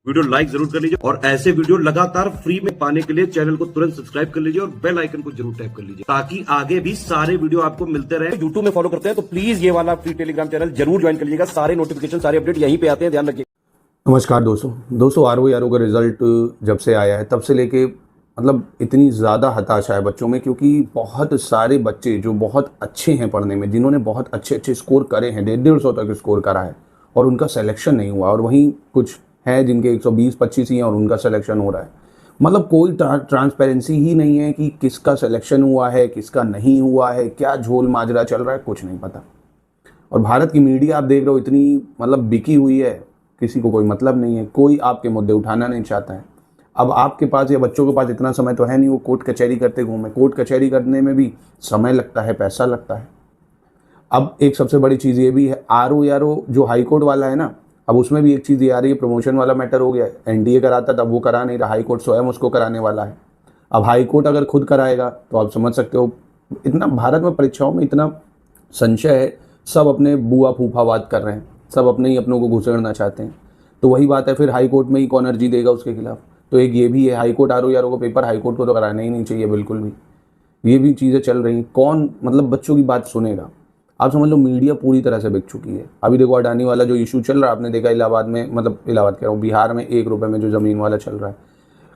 Video like जरूर कर लीजिए और ऐसे वीडियो लगातार फ्री में पाने के लिए चैनल को तुरंत सब्सक्राइब कर लीजिए और बेल आइकन को जरूर टैप कर लीजिए ताकि आगे भी सारे वीडियो आपको मिलते रहे। यूट्यूब में फॉलो करते हैं तो प्लीज ये वाला फ्री टेलीग्राम चैनल जरूर ज्वाइन कर लीजिएगा। सारे नोटिफिकेशन सारे अपडेट यहीं पे आते हैं, ध्यान रखिए। नमस्कार दोस्तों आरओ का रिजल्ट जब से आया है तब से लेके मतलब इतनी ज़्यादा हताशा है बच्चों में, क्योंकि बहुत सारे बच्चे जो बहुत अच्छे हैं पढ़ने में, जिन्होंने बहुत अच्छे अच्छे स्कोर करे हैं, 150 तक स्कोर करा है और उनका सिलेक्शन नहीं हुआ, और वहीं कुछ हैं जिनके 120-25 ही हैं और उनका सिलेक्शन हो रहा है। मतलब कोई ट्रांसपेरेंसी ही नहीं है कि किसका सिलेक्शन हुआ है, किसका नहीं हुआ है, क्या झोल माजरा चल रहा है, कुछ नहीं पता। और भारत की मीडिया आप देख रहे हो इतनी मतलब बिकी हुई है, किसी को कोई मतलब नहीं है, कोई आपके मुद्दे उठाना नहीं चाहता है। अब आपके पास या बच्चों के पास इतना समय तो है नहीं वो कोर्ट कचहरी करते घूमे। कोर्ट कचहरी करने में भी समय लगता है, पैसा लगता है। अब एक सबसे बड़ी चीज़ ये भी है, आरओ जो हाई कोर्ट वाला है ना, अब उसमें भी एक चीज़ ये आ रही है, प्रमोशन वाला मैटर हो गया है। एनडीए कराता तब वो करा नहीं रहा, हाई कोर्ट स्वयं उसको कराने वाला है। अब हाई कोर्ट अगर खुद कराएगा तो आप समझ सकते हो, इतना भारत में परीक्षाओं में इतना संशय है, सब अपने बुआ फूफावाद कर रहे हैं, सब अपने ही अपनों को घुसेड़ना चाहते हैं। तो वही बात है, फिर हाई कोर्ट में ही कौन अर्जी देगा उसके खिलाफ। तो एक ये भी है, हाई कोर्ट आरओ का पेपर हाई कोर्ट को तो कराना ही नहीं चाहिए बिल्कुल भी। ये भी चीज़ें चल रही हैं, कौन मतलब बच्चों की बात सुनेगा। आप समझ लो मीडिया पूरी तरह से बिक चुकी है। अभी देखो अडानी वाला जो इशू चल रहा है, आपने देखा इलाहाबाद में, मतलब इलाहाबाद कह रहा हूँ, बिहार में 1 रुपये में जो ज़मीन वाला चल रहा है।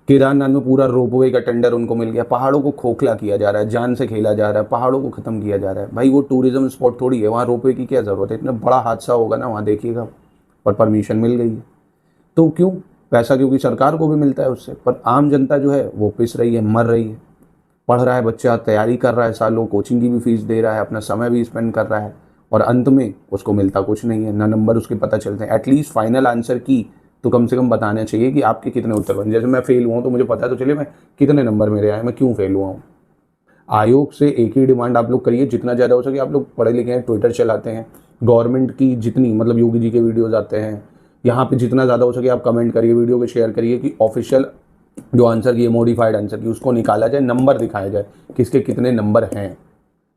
केदारनाथ में पूरा रोपवे का टेंडर उनको मिल गया। पहाड़ों को खोखला किया जा रहा है, जान से खेला जा रहा है, पहाड़ों को ख़त्म किया जा रहा है। भाई वो टूरिज्म स्पॉट थोड़ी है, वहाँ रोपवे की क्या ज़रूरत है। इतना बड़ा हादसा होगा ना वहाँ, देखिएगा। और परमिशन मिल गई है तो क्यों, पैसा क्योंकि सरकार को भी मिलता है उससे। पर आम जनता जो है वो पिस रही है, मर रही है। पढ़ रहा है बच्चा, तैयारी कर रहा है, सालों कोचिंग की भी फीस दे रहा है, अपना समय भी स्पेंड कर रहा है, और अंत में उसको मिलता कुछ नहीं है, ना नंबर उसके पता चलते हैं। एटलीस्ट फाइनल आंसर की तो कम से कम बताना चाहिए कि आपके कितने उत्तर बने। जैसे मैं फेल हुआ हूँ तो मुझे पता तो चले मैं कितने नंबर मेरे आए, मैं क्यों फेल हुआ हूँ। आयोग से एक ही डिमांड आप लोग करिए, जितना ज़्यादा हो सके। आप लोग पढ़े लिखे हैं, ट्विटर चलाते हैं, गवर्नमेंट की जितनी मतलब योगी जी के वीडियोज़ आते हैं, यहाँ पे जितना ज़्यादा हो सके आप कमेंट करिए, वीडियो को शेयर करिए कि ऑफिशियल जो आंसर की है, मॉडिफाइड आंसर की, उसको निकाला जाए, नंबर दिखाया जाए किसके कितने नंबर हैं।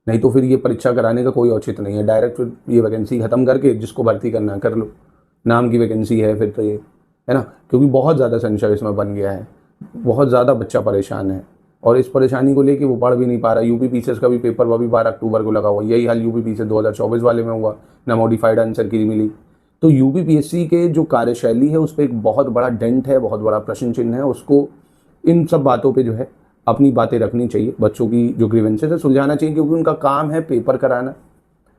नहीं तो फिर ये परीक्षा कराने का कोई औचित्य नहीं है। डायरेक्ट फिर ये वैकेंसी ख़त्म करके जिसको भर्ती करना कर लो, नाम की वैकेंसी है फिर तो ये है ना। क्योंकि बहुत ज़्यादा संशय इसमें बन गया है, बहुत ज़्यादा बच्चा परेशान है, और इस परेशानी को लेके वो पढ़ भी नहीं पा रहा। यूपी पीसीएस का भी पेपर वो भी 12 अक्टूबर को लगा हुआ, यही हाल यूपी पीसीएस 2024 वाले में हुआ, ना मॉडिफाइड आंसर की मिली। तो यूपी पीएससी के जो कार्यशैली है उस पर एक बहुत बड़ा डेंट है, बहुत बड़ा प्रश्न चिन्ह है। उसको इन सब बातों पे जो है अपनी बातें रखनी चाहिए, बच्चों की जो ग्रीवेंसेस है सुलझाना चाहिए, क्योंकि उनका काम है पेपर कराना,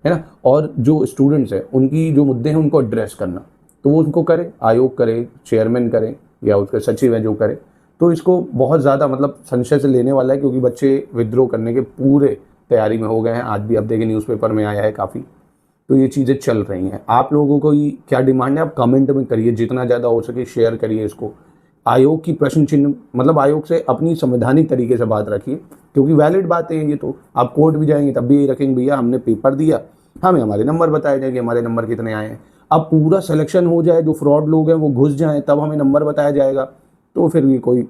है ना। और जो स्टूडेंट्स हैं उनकी जो मुद्दे हैं उनको एड्रेस करना, तो वो उनको करे, आयोग करे, चेयरमैन करे या उसके सचिव है जो करे। तो इसको बहुत ज़्यादा मतलब संशय से लेने वाला है, क्योंकि बच्चे विद्रोह करने के पूरे तैयारी में हो गए हैं। आज भी आप देखें न्यूज़पेपर में आया है काफ़ी। तो ये चीज़ें चल रही हैं। आप लोगों को क्या डिमांड है आप कमेंट में करिए, जितना ज़्यादा हो सके शेयर करिए इसको। आयोग की प्रश्न चिन्ह मतलब आयोग से अपनी संवैधानिक तरीके से बात रखिए, क्योंकि वैलिड बातें हैं ये। तो आप कोर्ट भी जाएंगे तब भी यही रखेंगे, भैया हमने पेपर दिया, हमें हमारे नंबर बताए जाएंगे, हमारे नंबर कितने आए हैं। अब पूरा सिलेक्शन हो जाए, जो फ्रॉड लोग हैं वो घुस जाएं, तब हमें नंबर बताया जाएगा, तो फिर ये कोई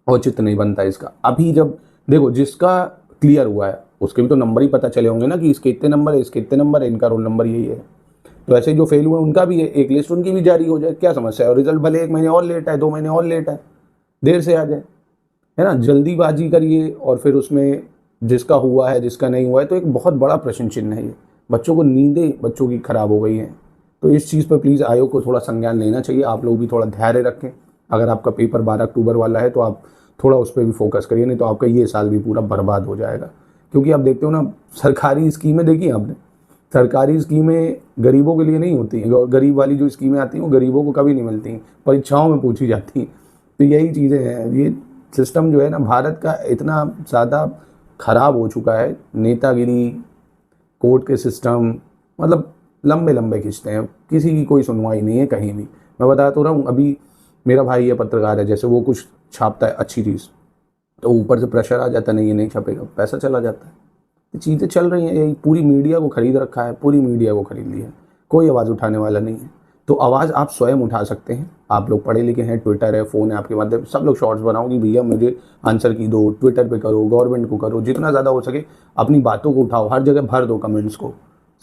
औचित्य नहीं बनता इसका। अभी जब देखो जिसका क्लियर हुआ है उसके भी तो नंबर ही पता चले होंगे ना, कि इसके इतने नंबर है, इसके इतने नंबर है, इनका रोल नंबर यही है। तो ऐसे जो फेल हुए उनका भी है, एक लिस्ट उनकी भी जारी हो जाए, क्या समस्या है। और रिजल्ट भले 1 महीने और लेट है, 2 महीने और लेट है, देर से आ जाए, है ना। जल्दीबाजी करिए और फिर उसमें जिसका हुआ है जिसका नहीं हुआ है, तो एक बहुत बड़ा प्रश्न चिन्ह है ये। बच्चों को नींदें बच्चों की खराब हो गई हैं। तो इस चीज़ पर प्लीज़ आयोग को थोड़ा संज्ञान लेना चाहिए। आप लोग भी थोड़ा धैर्य रखें। अगर आपका पेपर 12 अक्टूबर वाला है तो आप थोड़ा उस पर भी फोकस करिए, नहीं तो आपका ये साल भी पूरा बर्बाद हो जाएगा। क्योंकि आप देखते हो ना, सरकारी स्कीमें देखी आपने, सरकारी स्कीमें गरीबों के लिए नहीं होती हैं। गरीब वाली जो स्कीमें आती हैं वो गरीबों को कभी नहीं मिलती हैं, परीक्षाओं में पूछी जाती हैं। तो यही चीज़ें हैं। ये सिस्टम जो है ना भारत का इतना ज़्यादा ख़राब हो चुका है, नेतागिरी, कोर्ट के सिस्टम मतलब लंबे लंबे खींचते हैं, किसी की कोई सुनवाई नहीं है कहीं भी। मैं बता तो रहा हूँ, अभी मेरा भाई है पत्रकार है, जैसे वो कुछ छापता है अच्छी चीज़, तो ऊपर से प्रेशर आ जाता है, नहीं ये नहीं छपेगा, पैसा चला जाता है। ये चीज़ें चल रही हैं, यही पूरी मीडिया को खरीद रखा है, पूरी मीडिया को खरीद लिया है, कोई आवाज़ उठाने वाला नहीं है। तो आवाज़ आप स्वयं उठा सकते हैं। आप लोग पढ़े लिखे हैं, ट्विटर है, फ़ोन है आपके माध्यम, सब लोग शॉर्ट्स बनाओ कि भैया मुझे आंसर की दो, ट्विटर पे करो, गवर्नमेंट को करो, जितना ज़्यादा हो सके अपनी बातों को उठाओ, हर जगह भर दो कमेंट्स को,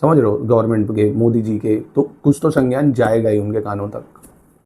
समझ रहे हो, गवर्नमेंट के, मोदी जी के। तो कुछ तो संज्ञान जाएगा ही उनके कानों तक।